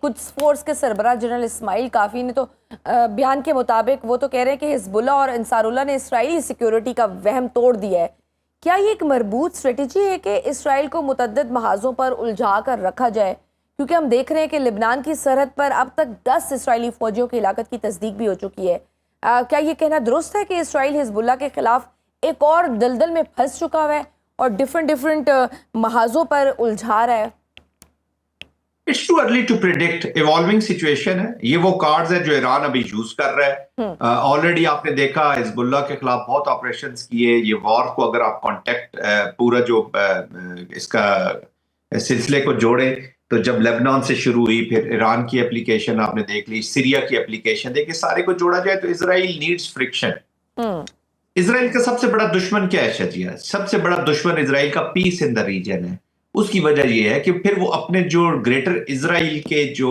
قدس فورس کے سربراہ جنرل اسماعیل کافی نے تو بیان کے مطابق وہ تو کہہ رہے ہیں کہ حزب اللہ اور انصار اللہ نے اسرائیلی سیکیورٹی کا وہم توڑ دیا ہے. کیا یہ ایک مربوط اسٹریٹجی ہے کہ اسرائیل کو متعدد محاذوں پر الجھا کر رکھا جائے؟ کیونکہ ہم دیکھ رہے ہیں کہ لبنان کی سرحد پر اب تک 10 اسرائیلی فوجیوں کی ہلاکت کی تصدیق بھی ہو چکی ہے. کیا یہ کہنا درست ہے کہ اسرائیل حزب اللہ کے خلاف ایک اور دلدل میں پھنس چکا ہے اور ڈیفرنٹ محاذوں پر الجھا رہا ہے؟ It's too early to predict. Evolving situation ہے. یہ وہ کارڈز ہیں جو ایران ابھی یوز کر رہا ہے. آلریڈی آپ نے دیکھا حزب اللہ کے خلاف بہت آپریشنز کیے. یہ وار کو اگر آپ کانٹیکٹ پورا جو اس کا سلسلے کو جوڑیں تو جب لیبنان سے شروع ہوئی، پھر ایران کی اپلیکیشن آپ نے دیکھ لی، سیریا کی اپلیکیشن دیکھیں، سارے کو جوڑا جائے تو اسرائیل نیڈز فرکشن. اسرائیل کا سب سے بڑا دشمن کیا ہے شجیہ؟ سب سے بڑا دشمن اسرائیل کا پیس ان دا ریجن ہے. اس کی وجہ یہ ہے کہ پھر وہ اپنے جو گریٹر اسرائیل کے جو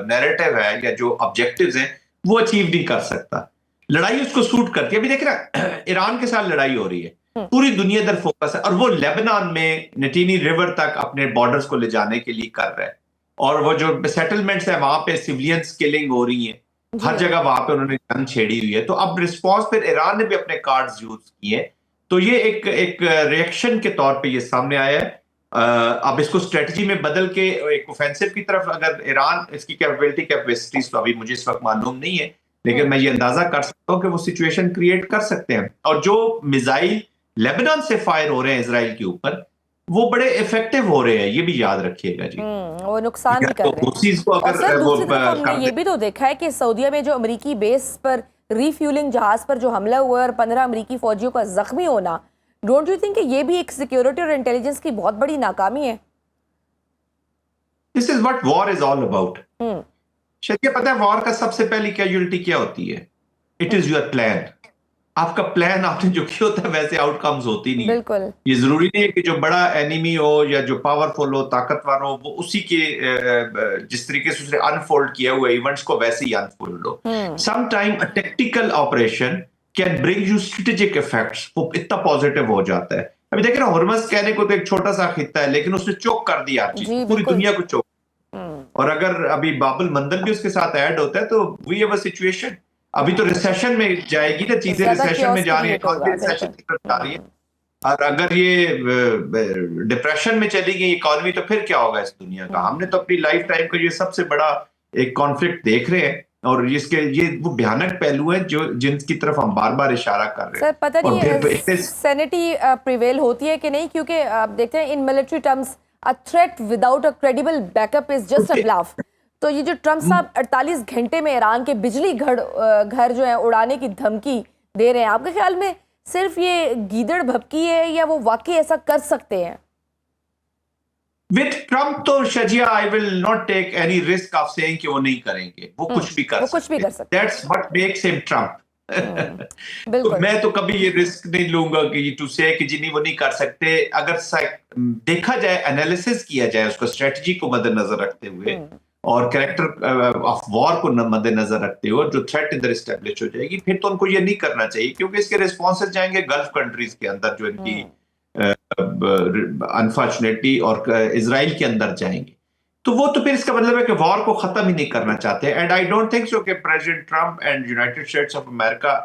نیریٹو ہے یا جو آبجیکٹیوز ہیں وہ اچیو نہیں کر سکتا. لڑائی اس کو سوٹ کرتی ہے. ابھی دیکھ رہا ایران کے ساتھ لڑائی ہو رہی ہے، پوری دنیا در فوکس ہے، اور وہ لیبنان میں نٹینی ریور تک اپنے بارڈرز کو لے جانے کے لیے کر رہا ہے. اور وہ جو سیٹلمنٹس ہیں وہاں پہ سیولینز کلنگ ہو رہی ہیں، ہر جگہ وہاں پہ انہوں نے جنگ چھیڑی ہوئی ہے. تو اب رسپانس پھر ایران نے بھی اپنے کارڈز یوز کیے. تو یہ ایک ریئیکشن کے طور پہ یہ سامنے آیا ہے. اب اس کو اسٹریٹجی میں بدل کے ایک اوفینسو کی طرف اگر ایران اس کی کیپیسٹیز تو ابھی مجھے اس وقت معلوم نہیں ہے، لیکن میں یہ اندازہ کر سکتا ہوں کہ وہ سچویشن کریٹ کر سکتے ہیں. اور جو میزائل لیبنان سے فائر ہو رہے ہیں اسرائیل کے اوپر وہ بڑے افیکٹو ہو رہے ہیں، یہ بھی یاد رکھیے گا جی. وہ نقصان بھی کر رہے ہیں. اور سر دوسری طرف ہم نے یہ بھی تو دیکھا ہے کہ سعودیہ میں جو امریکی بیس پر ری فیولنگ جہاز پر جو حملہ ہوا اور 15 امریکی فوجیوں کا زخمی ہونا، ڈونٹ یو تھنک کہ یہ بھی ایک سیکیورٹی اور انٹیلیجنس کی بہت بڑی ناکامی ہے؟ This is what war is all about. شاید یہ پتہ ہے وار کا سب سے پہلی کیجوالٹی کیا ہوتی ہے؟ It is your plan. آپ کا پلان آپ نے جو کیا ہوتا ہے ویسے آؤٹ کمز ہوتی نہیں. بالکل. یہ ضروری نہیں ہے کہ جو بڑا اینیمی ہو یا جو پاورفل ہو، طاقتور ہو، وہ اسی کے جس طریقے سے اس نے انفولڈ کیا ہوا ایونٹس کو ویسے ہی انفولڈ ہو. Some time a tactical operation can bring you strategic effects. وہ اتنا پازیٹیو ہو جاتا ہے. ابھی دیکھیں نا ہرمز کہنے کو تو ایک چھوٹا سا خطہ ہے لیکن اس نے چوک کر دیا ہر چیز، پوری دنیا کو چوک. اور اگر ابھی باب المندب بھی اس کے ساتھ ایڈ ہوتا ہے تو we have a situation. ابھی تو ریسیشن میں جائے گی نا چیزیں، ریسیشن میں جا رہی ہیں، ریسیشن کی طرف جا رہی ہے. اور اگر یہ ڈپریشن میں چلی گئی اکانومی تو پھر کیا ہوگا اس دنیا کا؟ ہم نے تو اپنی لائف ٹائم کا یہ سب سے بڑا ایک کانفلکٹ دیکھ رہے ہیں، اور اس کے یہ وہ بھیانک پہلو ہیں جو جن کی طرف ہم بار بار اشارہ کر رہے ہیں. سر پتہ نہیں سینٹی پریویل ہوتی ہے کہ نہیں، کیونکہ آپ دیکھتے ہیں ان military terms a threat without a credible backup is just a bluff. تو یہ جو ٹرمپ صاحب 48 گھنٹے میں ایران کے بجلی گھر جو ہیں اڑانے کی دھمکی دے رہے ہیں، آپ کے خیال میں صرف یہ گیدڑ بھبکی ہے یا وہ واقعی ایسا کر سکتے ہیں؟ With Trump تو شجیہ I will not take any risk of saying کہ وہ نہیں کریں گے. وہ کچھ بھی کر سکتے. That's what makes him Trump. میں تو کبھی یہ رسک نہیں لوں گا کہ to say کہ جی نہیں وہ نہیں کر سکتے. اگر دیکھا جائے، انالیسس کیا جائے اس کو اسٹریٹجی کو مد نظر رکھتے ہوئے اور کریکٹر آف وار کو مد نظر رکھتے ہوئے جو تھریٹ ادھر اسٹیبلش ہو جائے گی، پھر تو ان کو یہ نہیں کرنا چاہیے، کیونکہ اس کے ریسپانسز جائیں گے گلف کنٹریز کے اندر جو ان کی انفارچونیٹلی اور اسرائیل کے اندر جائیں گے. تو وہ تو پھر اس کا مطلب ہے کہ وار کو ختم ہی نہیں کرنا چاہتے. And I don't think so کہ president Trump and United States of America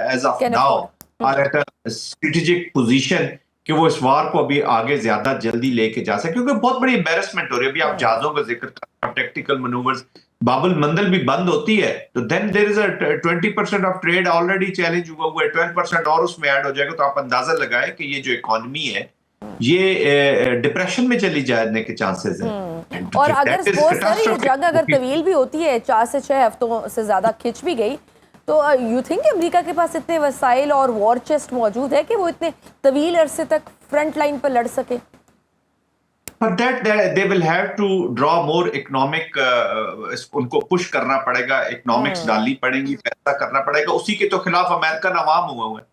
as of now are at a strategic position کہ وہ اس وار کو ابھی آگے زیادہ جلدی لے کے جا سکے، کیونکہ بہت بڑی امبیرسمنٹ ہو رہی ہے. ابھی آپ جہازوں کا ذکر کر، ٹیکٹیکل منورز، باب المندل بھی بند ہوتی ہے تو دین دیر از اے 20% آف ٹریڈ آلریڈی چیلنج ہوا ہوا ہے، 12% اور اس میں ایڈ ہو جائے گا. تو آپ اندازہ لگائیں کہ یہ جو اکانومی ہے یہ ڈپریشن میں چلی جانے کے چانسز ہیں. اور اگر سپوز کریں یہ جنگ اگر طویل بھی ہوتی ہے، 4 سے 6 ہفتوں سے زیادہ کھچ بھی گئی، تو یو تھنک کہ امریکہ کے پاس اتنے وسائل اور وار چیسٹ موجود ہے کہ وہ اتنے طویل عرصے تک فرنٹ لائن پر لڑ سکے؟ For that they will have to draw more economic ان کو پش کرنا پڑے گا، اکنامکس ڈالنی پڑیں گی، پیسہ کرنا پڑے گا. اسی کے تو خلاف امریکن عوام ہوا ہوا ہے.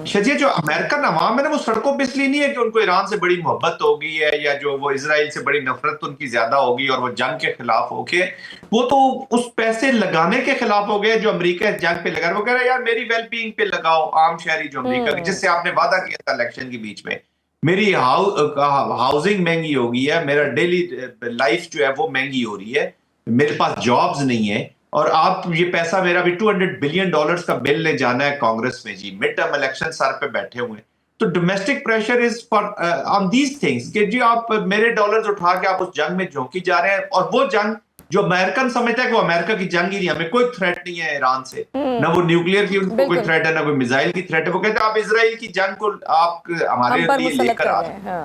شجیہ جو امریکن عوام ہے نا وہ سڑکوں پہ اس لیے نہیں ہے کہ ان کو ایران سے بڑی محبت ہو گئی ہے یا جو وہ اسرائیل سے بڑی نفرت ان کی زیادہ ہوگی اور وہ جنگ کے خلاف ہو گئے. وہ تو اس پیسے لگانے کے خلاف ہو گئے جو امریکہ اس جنگ پہ لگا رہا ہے. وہ کہہ رہا ہے یار میری ویل بینگ پہ لگاؤ، عام شہری جو امریکہ کی، جس سے آپ نے وعدہ کیا تھا الیکشن کے بیچ میں. میری ہاؤسنگ مہنگی ہو گئی ہے، میرا ڈیلی لائف جو ہے وہ مہنگی ہو رہی ہے. میرے پاس جابز نہیں ہیں اور آپ یہ پیسہ میرا بھی $200 بلین کا بل لے جانا ہے کانگریس میں جی، مڈ ٹرم الیکشن سر پہ بیٹھے ہوئے ہیں. تو domestic pressure is for on these things کہ جی آپ میرے ڈالرز اٹھا کے آپ اس جنگ میں جھونکی جا رہے ہیں، اور وہ جنگ جو امریکن سمجھتا ہے کہ وہ امریکہ کی جنگ ہی نہیں، ہمیں کوئی تھریٹ نہیں ہے ایران سے، نہ وہ نیوکلیئر کی ان کو کوئی تھریٹ ہے، نہ کوئی میزائل کی تھریٹ ہے. وہ کہتے ہیں آپ اسرائیل کی جنگ کو آپ ہمارے لیے لے کر آ رہے ہیں،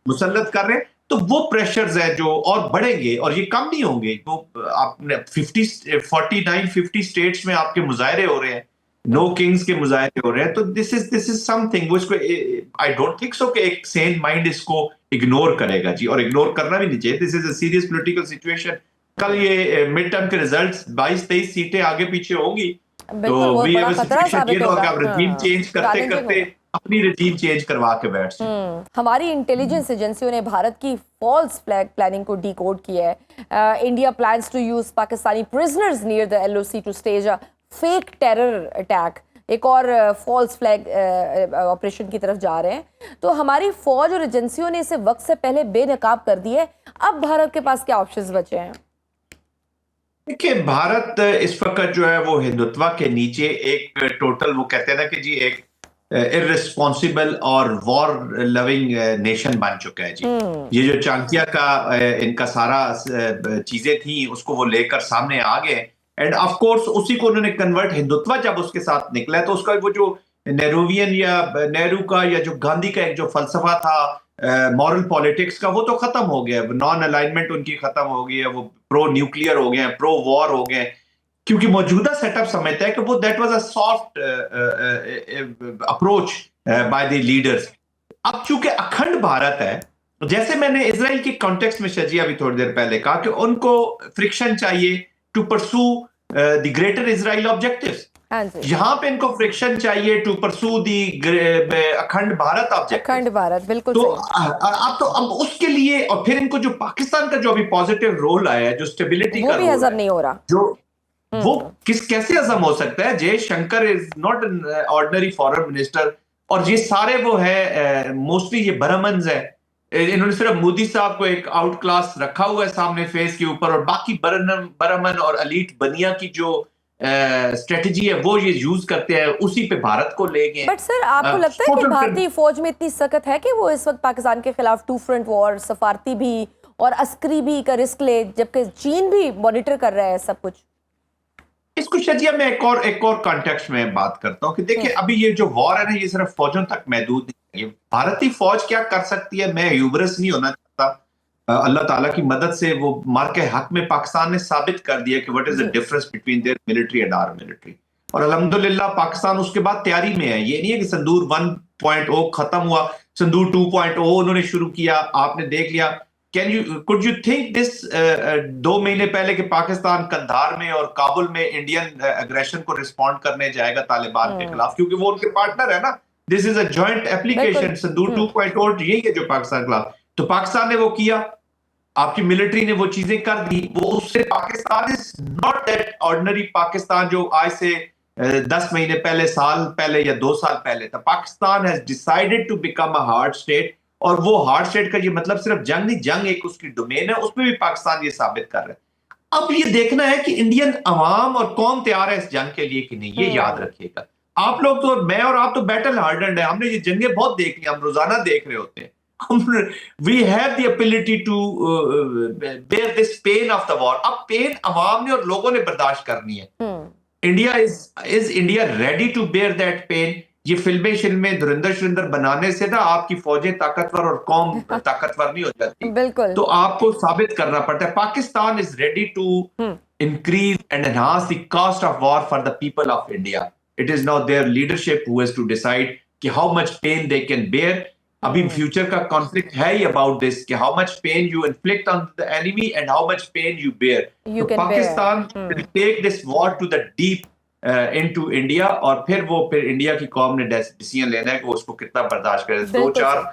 مسلط کر رہے ہیں. تو وہ پریشرز ہیں جو اور بڑھیں گے اور یہ کم نہیں ہوں گے. وہ آپ نے 49-50 اسٹیٹس میں آپ کے مظاہرے ہو رہے ہیں، نو کنگز کے مظاہرے ہو رہے ہیں. تو دس از سم تھنگ. وہ اس کو آئی ڈونٹ تھنک سو کہ ایک سین مائنڈ اس کو اگنور کرے گا جی، اور اگنور کرنا بھی نہیں چاہیے. دس از اے سیریس پولیٹیکل سچویشن. کل یہ مڈ ٹرم کے ریزلٹس 22-23 سیٹیں آگے پیچھے ہوں گی تو وی ہیو اے سچویشن یہ لوگ اب رجیم چینج کرتے کرتے اپنی رجیم چینج کروا کے بیٹھ سکتے. ہماری انٹیلیجنس ایجنسیوں نے بھارت کی فالس فلیگ پلاننگ کو ڈی کوڈ کیا ہے. India plans to use Pakistani prisoners near the LOC to stage a fake terror attack. ایک اور فالس فلیگ آپریشن کی طرف جا رہے ہیں. تو ہماری فوج اور ایجنسیوں نے اسے وقت سے پہلے بے نقاب کر دی ہے. اب بھارت کے پاس کیا آپشنز بچے ہیں؟ دیکھیں بھارت اس وقت جو ہے وہ ہندوتوا کے نیچے ایک ٹوٹل وہ کہتے ہیں نا کہ جی ایک ارسپانسبل اور وار لونگ نیشن بن چکا ہے جی. یہ جو چانکیا کا ان کا سارا چیزیں تھیں اس کو وہ لے کر سامنے آ گئے، اینڈ آف کورس اسی کو انہوں نے کنورٹ ہندوتوا جب اس کے ساتھ نکلا ہے تو اس کا وہ جو نیرووین یا نہرو کا یا جو گاندھی کا ایک جو فلسفہ تھا مورل پالیٹکس کا وہ تو ختم ہو گیا. نان الائنمنٹ ان کی ختم ہو گئی ہے، وہ پرو نیوکلیئر ہو گئے ہیں، پرو وار ہو گئے ہیں، کیونکہ موجودہ سیٹ اپ سمجھتا ہے کہ وہ that was a soft approach by the leaders. اب چونکہ اکھنڈ بھارت ہے، جیسے میں نے اسرائیل کی کانٹیکسٹ میں شجیہ ابھی تھوڑی دیر پہلے کہا کہ ان کو فرکشن چاہیے to pursue the greater Israel objectives. یہاں پہ ان کو فرکشن چاہیے to pursue the Akhand Bharat objectives. Akhand Bharat بالکل تو اب اس کے لیے اور پھر ان کو جو پاکستان کا جو ابھی پازیٹیو رول آیا ہے جو اسٹیبلٹی کا بھی ہضم نہیں ہو رہا، جو وہ کیسے ہضم ہو سکتا ہے؟ Jaishankar is not an ordinary foreign minister, اور یہ سارے وہ ہے موسٹلی یہ برہمنز ہے. انہوں نے صرف مودی صاحب کو ایک آؤٹ کلاس رکھا ہوا ہے سامنے فیس کے اوپر، اور باقی برہمن اور الیٹ بنیا کی جو اسٹریٹجی ہے وہ یہ یوز کرتے ہیں، اسی پہ بھارت کو لے گئے. بٹ سر آپ کو لگتا ہے کہ بھارتی فوج میں اتنی سخت ہے کہ وہ اس وقت پاکستان کے خلاف 2 فرنٹ وار، سفارتی بھی اور عسکری بھی کا رسک لے، جبکہ چین بھی مانیٹر کر رہا ہے سب کچھ؟ اس کو شجیہ میں ایک اور کانٹیکسٹ میں بات کرتا ہوں کہ دیکھیں ابھی یہ جو وار ہے نا یہ صرف فوجوں تک محدود نہیں ہے. یہ بھارتی فوج کیا کر سکتی ہے، میں ہیوبرس نہیں ہونا چاہتا. اللہ تعالیٰ کی مدد سے وہ مار کے حق میں پاکستان نے ثابت کر دیا کہ what is the difference between their military and our military. اور الحمدللہ پاکستان اس کے بعد تیاری میں ہے. یہ نہیں ہے کہ سندور 1.0 ختم ہوا، سندور 2.0 انہوں نے شروع کیا، آپ نے دیکھ لیا. could you think this 2 مہینے پہلے کہ پاکستان قندھار میں اور کابل میں انڈین اگریشن کو رسپونڈ کرنے جائے گا طالبان کے خلاف، کیونکہ وہ ان کے پارٹنر ہے نا. دس از اے جوائنٹ اپلیکیشن. سندور 2.0 یہی ہے جو پاکستان کے خلاف. تو پاکستان نے وہ کیا، آپ کی ملٹری نے وہ چیزیں کر دی. وہ اس سے Pakistan is not that ordinary Pakistan جو آج سے 10 مہینے پہلے، سال پہلے یا 2 سال پہلے تھا. Pakistan has decided to become a hard state, اور وہ ہارڈ اسٹیٹ کا یہ مطلب صرف جنگ نہیں، جنگ ایک اس کی ڈومین ہے، اس میں بھی پاکستان یہ ثابت کر رہا ہے. اب یہ دیکھنا ہے کہ انڈین عوام اور قوم تیار ہے اس جنگ کے لیے کہ نہیں. یہ یاد رکھیے گا آپ لوگ تو، میں اور آپ تو بیٹل ہارڈنڈ ہیں، ہم نے یہ جنگیں بہت دیکھ لی، ہم روزانہ دیکھ رہے ہوتے ہیں. We have the ability to bear this pain of the war. اب پین عوام نے اور لوگوں نے برداشت کرنی ہے. India is India ready to bear that pain. یہ فلمیں دھرندر بنانے سے نا آپ کی فوجیں طاقتور اور قوم طاقتور نہیں ہو جاتی. بالکل. تو آپ کو ثابت کرنا پڑتا ہے. Pakistan is ready to increase and enhance the cost of war for the people of India. It is now their leadership who has to decide کہ how much pain they can bear. ابھی فیوچر کا conflict ہے ہی about this کہ how much pain you inflict on the enemy and how much pain you bear. Pakistan will take this war to the deep into India, اور پھر India کی قوم نے ڈیسیژن لینا ہے کہ اس کو کتنا برداشت کرے. 2-4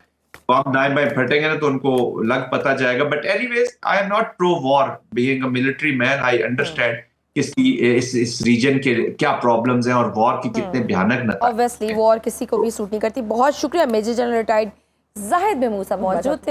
بام دائیں بائیں پھٹیں گے نا تو ان کو لگ پتہ جائے گا. But anyways I'm not pro war. Being a military man I understand اس ریجن کے کیا پرابلمز ہیں اور وار کی کتنے بھیانک نتائج. obviously وار کسی کو بھی سوٹ نہیں کرتی. بہت شکریہ. میجر جنرل ریٹائرڈ زاہد محمود صاحب موجود تھے.